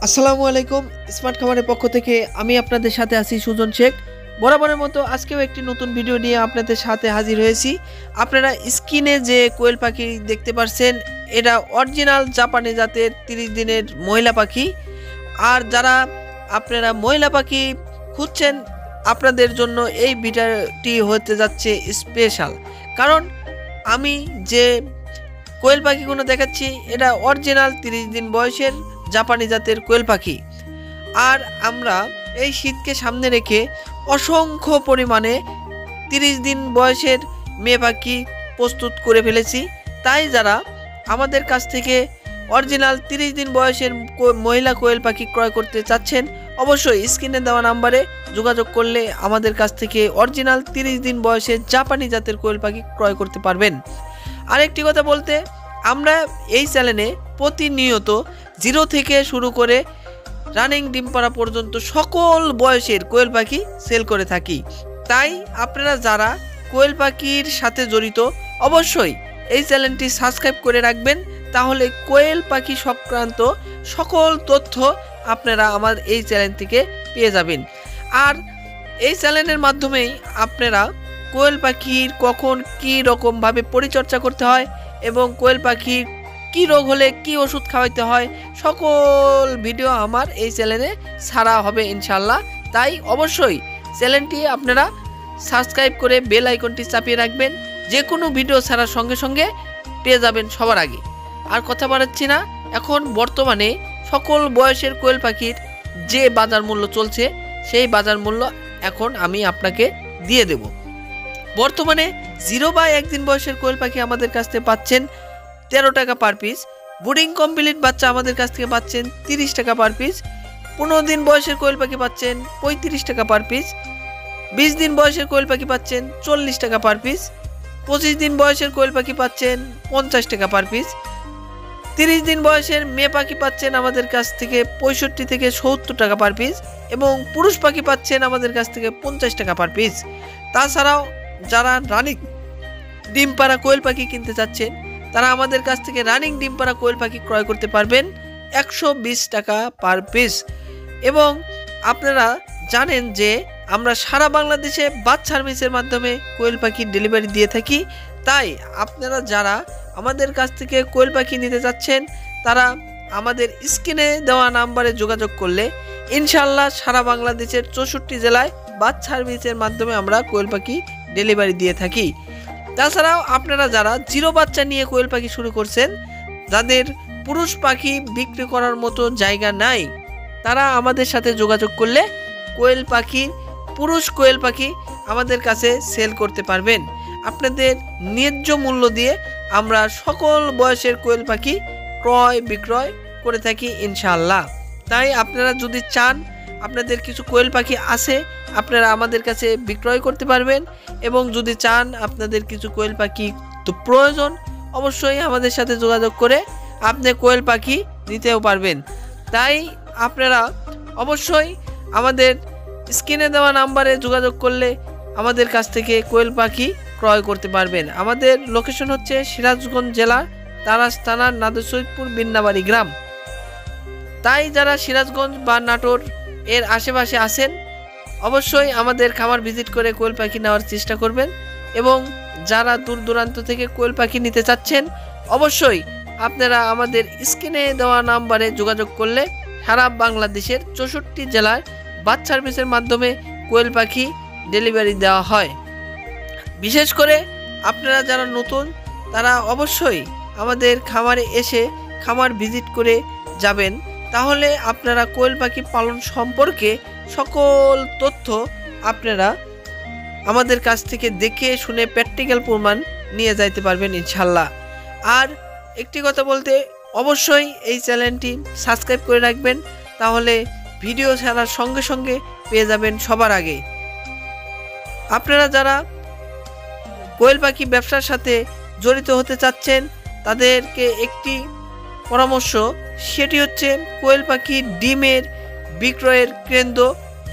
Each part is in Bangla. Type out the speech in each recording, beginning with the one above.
আসসালামু আলাইকুম। স্মার্ট খামারের পক্ষ থেকে আমি আপনাদের সাথে আছি সুজন শেখ। বরাবরের মতো আজকেও একটি নতুন ভিডিও নিয়ে আপনাদের সাথে হাজির হয়েছি। আপনারা স্ক্রিনে যে কোয়েল পাখি দেখতে পাচ্ছেন, এটা অরিজিনাল জাপানি জাতের 30 দিনের মহিলা পাখি। আর যারা আপনারা মহিলা পাখি খুঁজছেন, আপনাদের জন্য এই ভিডিওটি হতে যাচ্ছে স্পেশাল। কারণ আমি যে কোয়েল পাখিগুলো দেখাচ্ছি, এটা অরিজিনাল 30 দিন বয়সের জাপানি জাতের কোয়েল পাখি। আর আমরা এই শীতকে সামনে রেখে অসংখ্য পরিমাণে 30 দিন বয়সের মেয়ে পাখি প্রস্তুত করে ফেলেছি। তাই যারা আমাদের কাছ থেকে অরিজিনাল 30 দিন বয়সের মহিলা কোয়েল পাখি ক্রয় করতে চাচ্ছেন, অবশ্যই স্ক্রিনে দেওয়া নাম্বারে যোগাযোগ করলে আমাদের কাছ থেকে অরিজিনাল 30 দিন বয়সের জাপানি জাতের কোয়েল পাখি ক্রয় করতে পারবেন। আরেকটি কথা বলতে, আমরা এই চ্যানেলে প্রতিনিয়ত 0 থেকে শুরু করে রানিং ডিম পাড়া পর্যন্ত সকল বয়সের কোয়েল পাখি সেল করে থাকি। তাই আপনারা যারা কোয়েল পাখির সাথে জড়িত, অবশ্যই এই চ্যানেলটি সাবস্ক্রাইব করে রাখবেন। তাহলে কোয়েল পাখি সংক্রান্ত সকল তথ্য আপনারা আমার এই চ্যানেল থেকে পেয়ে যাবেন। আর এই চ্যানেলের মাধ্যমেই আপনারা কোয়েল পাখির কখন কী রকমভাবে পরিচর্যা করতে হয় এবং কোয়েল পাখির কী রোগ হলে কী ওষুধ খাওয়াইতে হয়, সকল ভিডিও আমার এই চ্যানেলে ছাড়া হবে ইনশাল্লাহ। তাই অবশ্যই চ্যানেলটি আপনারা সাবস্ক্রাইব করে বেল আইকনটি চাপিয়ে রাখবেন। যে কোনো ভিডিও ছাড়ার সঙ্গে সঙ্গে পেয়ে যাবেন সবার আগে। আর কথা বাড়াচ্ছি না, এখন বর্তমানে সকল বয়সের কোয়েল পাখির যে বাজার মূল্য চলছে, সেই বাজার মূল্য এখন আমি আপনাকে দিয়ে দেব। বর্তমানে 0 বা 1 দিন বয়সের কোয়েল পাখি আমাদের কাছ থেকে পাচ্ছেন 13 টাকা পার পিস। বুডিং কমপ্লিট বাচ্চা আমাদের কাছ থেকে পাচ্ছেন 30 টাকা পার পিস। 15 দিন বয়সের কোয়েল পাখি পাচ্ছেন 35 টাকা পার পিস। 20 দিন বয়সের কোয়েল পাখি পাচ্ছেন 40 টাকা পার পিস। 25 দিন বয়সের কোয়েল পাখি পাচ্ছেন 50 টাকা পার পিস। 30 দিন বয়সের মেয়ে পাখি পাচ্ছেন আমাদের কাছ থেকে 65 থেকে 70 টাকা পার পিস এবং পুরুষ পাখি পাচ্ছেন আমাদের কাছ থেকে 50 টাকা পার পিস। তাছাড়াও যারা রানিং ডিম পাড়া কোয়েল পাখি কিনতে চাচ্ছেন, তারা আমাদের কাছ থেকে রানিং ডিম পাড়া কোয়েল পাখি ক্রয় করতে পারবেন 120 টাকা পার পিস। এবং আপনারা জানেন যে আমরা সারা বাংলাদেশে বাস সার্ভিসের মাধ্যমে কোয়েল পাখির ডেলিভারি দিয়ে থাকি। তাই আপনারা যারা আমাদের কাছ থেকে কোয়েল পাখি নিতে চাচ্ছেন, তারা আমাদের স্ক্রিনে দেওয়া নাম্বারে যোগাযোগ করলে ইনশাল্লাহ সারা বাংলাদেশের 64 জেলায় বাস সার্ভিসের মাধ্যমে আমরা কোয়েল পাখি ডেলিভারি দিয়ে থাকি। তাছাড়াও আপনারা যারা 0 বাচ্চা নিয়ে কোয়েল পাখি শুরু করছেন, যাদের পুরুষ পাখি বিক্রি করার মতো জায়গা নাই, তারা আমাদের সাথে যোগাযোগ করলে কোয়েল পাখি, পুরুষ কোয়েল পাখি আমাদের কাছে সেল করতে পারবেন। আপনাদের ন্যায্য মূল্য দিয়ে আমরা সকল বয়সের কোয়েল পাখি ক্রয় বিক্রয় করে থাকি ইনশাআল্লাহ। তাই আপনারা যদি চান, আপনাদের কিছু কোয়েল পাখি আছে, আপনারা আমাদের কাছে বিক্রয় করতে পারবেন। এবং যদি চান আপনাদের কিছু কোয়েল পাখি তো প্রয়োজন, অবশ্যই আমাদের সাথে যোগাযোগ করে আপনি কোয়েল পাখি নিতেও পারবেন। তাই আপনারা অবশ্যই আমাদের স্ক্রিনে দেওয়া নাম্বারে যোগাযোগ করলে আমাদের কাছ থেকে কোয়েল পাখি ক্রয় করতে পারবেন। আমাদের লোকেশন হচ্ছে সিরাজগঞ্জ জেলার তারাস থানার নাদুসৈদপুর বিন্নাবাড়ি গ্রাম। তাই যারা সিরাজগঞ্জ বা নাটোর এর আশেপাশে আছেন, অবশ্যই আমাদের খামার ভিজিট করে কোয়েল পাখি নেওয়ার চেষ্টা করবেন। এবং যারা দূর দূরান্ত থেকে কোয়েল পাখি নিতে চাচ্ছেন, অবশ্যই আপনারা আমাদের স্ক্রিনে দেওয়া নাম্বারে যোগাযোগ করলে সারা বাংলাদেশের 64 জেলায় বাস সার্ভিসের মাধ্যমে কোয়েল পাখি ডেলিভারি দেওয়া হয়। বিশেষ করে আপনারা যারা নতুন, তারা অবশ্যই আমাদের খামারে এসে খামার ভিজিট করে যাবেন। তাহলে আপনারা কোয়েল পাখি পালন সম্পর্কে সকল তথ্য আপনারা আমাদের কাছ থেকে দেখে শুনে প্র্যাকটিক্যাল প্রমাণ নিয়ে যাইতে পারবেন ইনশাল্লাহ। আর একটি কথা বলতে, অবশ্যই এই চ্যানেলটি সাবস্ক্রাইব করে রাখবেন, তাহলে ভিডিও ছাড়ার সঙ্গে সঙ্গে পেয়ে যাবেন সবার আগে। আপনারা যারা কোয়েল পাখি ব্যবসার সাথে জড়িত হতে চাচ্ছেন, তাদেরকে একটি পরামর্শ, সেটি হচ্ছে কোয়েল পাখির ডিমের বিক্রয়ের কেন্দ্র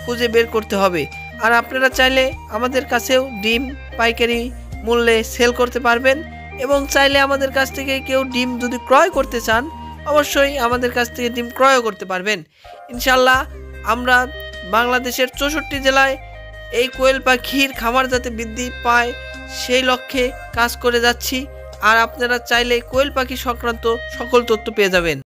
খুঁজে বের করতে হবে। আর আপনারা চাইলে আমাদের কাছেও ডিম পাইকারি মূল্যে সেল করতে পারবেন। এবং চাইলে আমাদের কাছ থেকে কেউ ডিম যদি ক্রয় করতে চান, অবশ্যই আমাদের কাছ থেকে ডিম ক্রয় করতে পারবেন। ইনশাল্লাহ আমরা বাংলাদেশের 64 জেলায় এই কোয়েল পাখির খামার যাতে বৃদ্ধি পায় সেই লক্ষ্যে কাজ করে যাচ্ছি। আর আপনারা চাইলে কোয়েল পাখি সংক্রান্ত সকল তথ্য পেয়ে যাবেন।